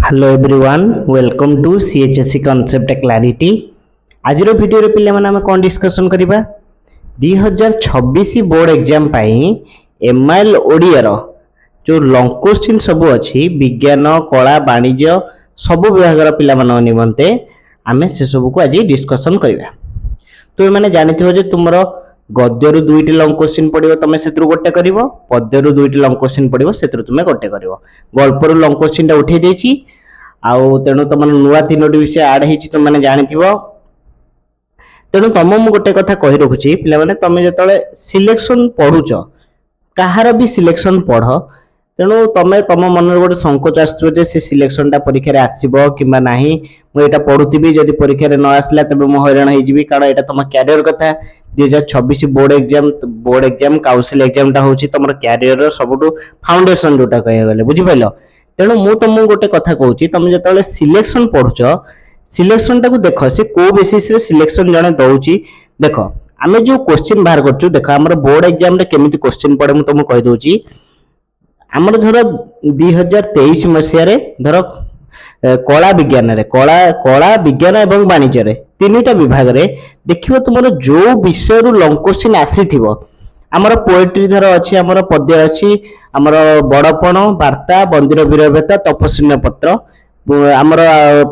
Hello everyone welcome to CHSC concept clarity. आज video पिले माने हमें कौन डिस्कशन करबा 2026 बोर्ड एग्जाम पाई एमआईएल ओडिया रो जो लॉन्ग क्वेश्चन सब अछि विज्ञान कला वाणिज्य सब विभाग रो पिला माने निमंते आमे से सब को आज डिस्कशन करबा। तो माने जानिथिबो जे तुमरो गद्यरु दुईटी लॉन्ग क्वेश्चन पड़िबो तमे सेत्रु गोटे करिवो पद्यरु दुईटी लॉन्ग क्वेश्चन पड़िबो सेत्रु तुमे गोटे करिवो। गल्परु लॉन्ग क्वेश्चन टा उठै देछि आउ तेणु तुम नुआ तीनोटी विषय आड होती तुम मैंने जानिथिबो। तेणु तुम मु गोटे कथा कहि रखुछि पिला माने तमे जतले सिलेक्शन पढुछ कहार भी सिलेक्शन पढ़ तेणु तमे तम मन गोटे संकोच आसुबो जे से सिलेक्शन टा परीक्षा रे आसीबो किबा नाही मु एटा पढुथिबी जदि परीक्षा रे न आसला तबे मु हैरान होई जिवि कारण एटा तुम कैरियर कथा 2026 बोर्ड एग्जाम काउंसिल एग्जाम टा होछि तमर कैरियर रो सबटु फाउंडेशन जोटा कहि गले बुझि पाइलो। तेणु मु तुमको गोटे कथा कहूँ तुम जो सिलेक्शन पढ़ुच सिलेक्शन टाक देख से को बेसिस रे सिलेक्शन जने दौची देख आम जो क्वेश्चन बाहर कर देख आम बोर्ड एग्जाम केमी क्वेश्चन पड़े मुझे तुमको कहीदे आमर धर 2023 मसीह धर कला विज्ञान रे कला विज्ञान एवं वाणिज्य तीन टा विभाग रे देखिबो तुमर जो विषय रु लॉन्ग क्वेश्चन आसीथिबो आमर पोएट्री धर अच्छी आमर पद्य अच्छी आमर बड़पण वार्ता बंदिर वीरभेता तपस्विन्य पत्र आमर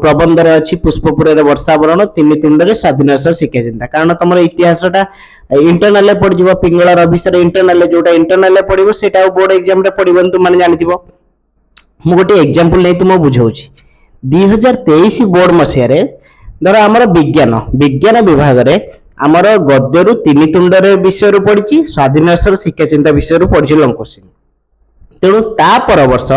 प्रबंध अच्छी पुष्पपुर वर्षावरण तीन तीन स्वाधीन शिक्षा चिंता कारण तुम इतिहासटा इंटरनाल पड़ पिंगलार विषय इंटरनाल जोटा इंटरनाल पड़ो से बोर्ड एग्जाम पड़ोनी तुम मैंने जानी मु गोटे एग्जांपल नहीं तुम बुझाऊँ 2023 बोर्ड मसीह धर आमर विज्ञान विज्ञान विभाग रे आमर गद्यरु तीन तुंडर विषय पड़ी स्वाधीन शिक्षा चिंता विषय पड़ी लॉन्ग क्वेश्चन तेणु ता पर वर्ष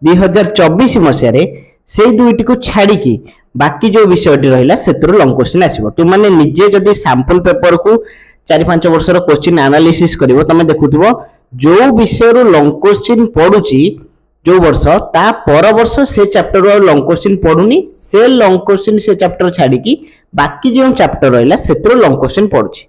2024 मसीह से दुईटी को छाड़ी बाकी जो विषय रहा से लॉन्ग क्वेश्चन आसो तुम मैंने निजे जदि सैंपल पेपर को 4-5 वर्ष क्वेश्चन एनालिसिस कर तुम देखुव जो विषय लॉन्ग क्वेश्चन पड़ुची जो वर्ष ता पर वर्ष से चैप्टर लॉन्ग क्वेश्चन पड़ुनी से लॉन्ग क्वेश्चन से चैप्टर छाड़ी बाकी जो चैप्टर रहा से लॉन्ग क्वेश्चन पड़ुची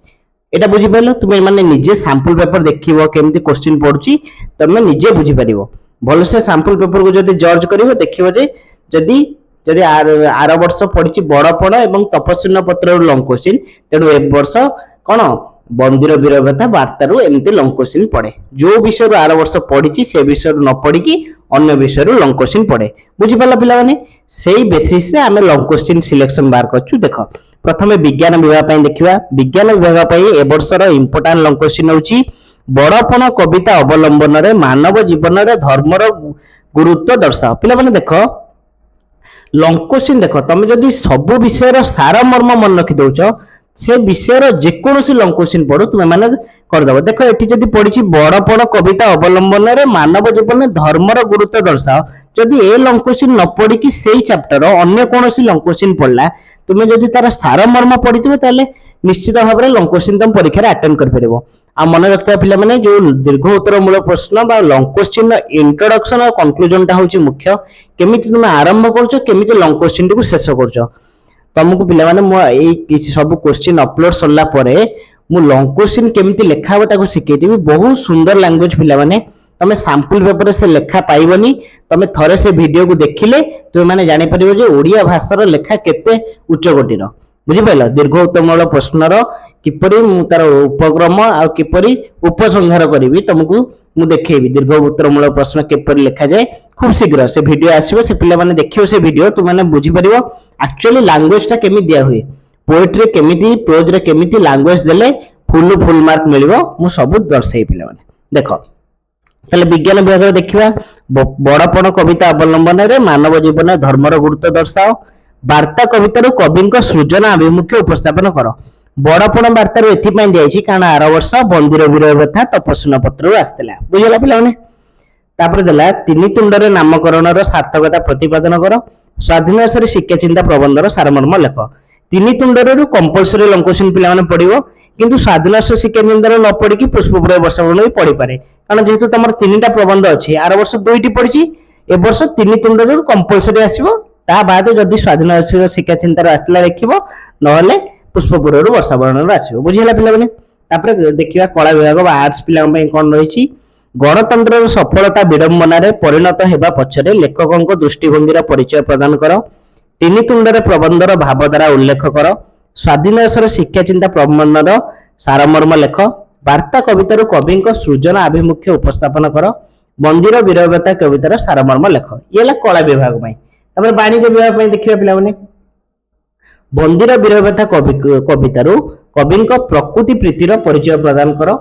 एटा बुझी पाइलो तुम माने निजे सैंपल पेपर देखिबो केमती क्वेश्चन पड़ुची तमे निजे बुझी परिबो भल से सैंपल पेपर को जदि जज करिवो देखिबो जे जदि जदि आर वर्ष पड़िची बड़पण एवं तपस्विन्य पत्र लॉन्ग क्वेश्चन तेणु ए वर्ष कोन बंदिर वीरभेता वार्तारू एमती लॉन्ग क्वेश्चन पड़े जो विषय आर वर्ष पड़ी से विषय न पड़ी अन्य विषय लॉन्ग क्वेश्चन पड़े बुझी पाला पिला माने सेही बेसिस रे आमे लॉन्ग क्वेश्चन सिलेक्शन बार करछु। देखो प्रथमे विज्ञान विभाग देखिवा विज्ञान विभाग ए वर्षर इंपोर्टेंट लॉन्ग क्वेश्चन होची बड़पण कविता अवलंबन रे मानव जीवन रे धर्मर गुरुत्व दर्शाओ। पिला माने देखो लॉन्ग क्वेश्चन देख तुम जदि सब विषय सार मर्म मन रखी दौच से विषय जेकोसी लॉन्ग क्वेश्चन पढ़ो तुम मैंने करदेव। देख ये जदि पड़ी बड़पण कविता अवलंबन रे मानव जीवन धर्मर गुरुत्व दर्शाओ जदि ए लॉन्ग क्वेश्चन न पड़ी कि से चैप्टर अन्य कौन लॉन्ग क्वेश्चन पढ़ला तुम जदि तार सार मर्म पढ़ी ताले निश्चित भाव में लॉन्ग क्वेश्चन तुम परीक्षा अटेंड कर मन रखता पिला माने जो दीर्घ उत्तर मूलक प्रश्न बा लॉन्ग क्वेश्चन इंट्रोडक्शन और कंक्लूजन टा होची मुख्य केमिति तुम आरंभ करछो केमिति लॉन्ग क्वेश्चन को शेष करछो तुमको पिला माने मो ए किछि सब क्वेश्चन अपलोड सरला परे मु लॉन्ग क्वेश्चन केमिति लेखा हो ताको सिखै देबी बहुत सुंदर लैंग्वेज पिला माने तमे सैंपल पेपर से लेखा पाइबनी तमे थरे से वीडियो को देखिले तुम माने जानि परिबो जे ओडिया भाषार लेखा केते उच्च कोटिर बुझी पाइल दीर्घ उत्तमूलक प्रश्नर किपरि मु तार उपक्रम आ किपरि उपसंहार करिवि तुमको मु देखेबी दीर्घ उत्तरमूलक प्रश्न किपरि लिखा जाए खूब शीघ्र से वीडियो आसीबो से पिला माने देखियो से वीडियो तुम माने बुझी परिबो एक्चुअली लैंग्वेज टा केमि दिया हुए पोएट्री केमिति प्रोज रे केमिति लैंग्वेज देले फुल मार्क मिलिबो मु सब दर्शाई पिला माने देखो ताले विज्ञान विभाग रे देखिबा बड़पण कविता अवलंबन रे मानव जीवन धर्मर गुरुत्व दर्शाओ वार्ता कवितार कवि सृजन आभिमुख्य उपस्थापन कर बड़पण वार्तार एथि दिखाई कारण आर वर्ष बंदिर वीरभेता तपस्विन्य पत्र आसला बुझला पिलाने तापर देला तीन तुंडर नामकरण सार्थकता प्रतिपादन कर स्वाधीन शिक्षा चिंता प्रबंधर सारमर्म लेख तीन तुंडर कंपलसरी लॉन्ग क्वेश्चन पिला पड़ो किंतु स्वाधीन शिक्षा चिंतार न पड़ी पुष्पपुर वर्षावरण भी पढ़ी पारे कारण जेहेतु तुम तीन टा प्रबंध अच्छी आर वर्ष दुईटी पड़ी ए वर्ष तीन तुंडर कंपलसरी आसो ता बाद जदि स्वाधीन शिक्षा चिंतार आसला देखिबो नहले पुष्पपुर वर्षावरण आसो बुझीला पिला माने तापर देखिबा कला विभाग आर्ट्स पिला कौन रही गणतंत्र सफलता विडंबन परिणत होगा पछरे लेखकों दृष्टिभंगी परिचय प्रदान कर। तीन तुंडर प्रबंधर भावधारा उल्लेख कर। स्वाधीन देशर शिक्षा चिंता प्रबंधर सारमर्म लेख। वार्ता कवितार कवि सृजन आभिमुख्य उपस्थापन कर। मंदिर विरवता कवितार सारमर्म लेख। ये कला विभाग वाणिज्य विभाग देखिए पे मंदिर विरवता कवितार कवि प्रकृति प्रीतिर परिचय प्रदान कर।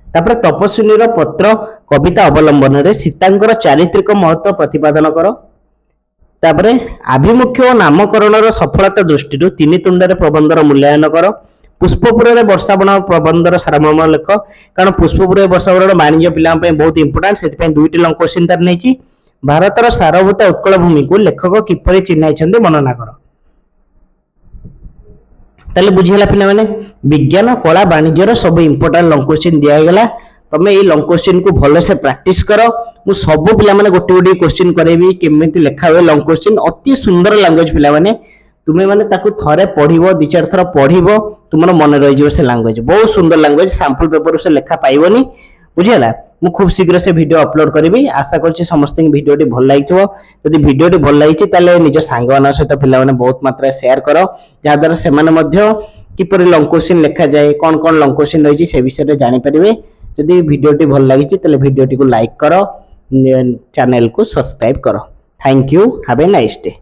तापर तपस्विनी पत्र कविता अवलंबन रे सीतांकर चारित्रिक महत्व प्रतिपादन कर। तापरे आभिमुख्य और नामकरण सफलता दृष्टि तीन तुंडर प्रबंधर मूल्यांकन कर। पुष्पपुर वर्षावन प्रबंधर सारमर्म लेख। कारण पुष्पपुर वर्षावन वाणिज्य पिला बहुत इंपोर्टाट से दुईट लंग क्वेश्चन तार नहीं। भारतर सारभूत उत्कल भूमि को लेखक किपरि चिन्हाइछन्ते वर्णना कर। ताले बुझीगला पिला माने विज्ञान कला वाणिज्यर सब इंपोर्टाट लंग क्वेश्चन दिया। तमे ये लंग क्वेश्चन को भल से प्रैक्टिस कर। मु सब पिला माने गोटे गोटे क्वेश्चन करेबी केमिति लेखा हुए लंग क्वेश्चन अति सुंदर लैंग्वेज पिला माने तुम्हें माने ताकू थरे पढ़िबो दि चार थर पढ़िबो तुमर मन रहि जिवो से लैंग्वेज बहुत सुंदर लैंग्वेज सैंपल पेपर से लेखा पाइबोनी बुझियला। मु खूब शीघ्र से वीडियो अपलोड करिवि आशा करछि समस्त वीडियोटी भल लागिथबो। यदि वीडियोटी भल लागिछि ताले निज सांग मानक सहित पिला माने बहुत मात्रा शेयर करो जा द्वारा से माने मध्य किपरि लंग क्वेश्चन लेखा जाए कोन कोन लंग क्वेश्चन रहिछि से विषय रे जानि परिबे। यदि वीडियोटी भल लागिछि ताले वीडियोटी को लाइक करो चैनल को सब्सक्राइब करो। Thank you have a nice day.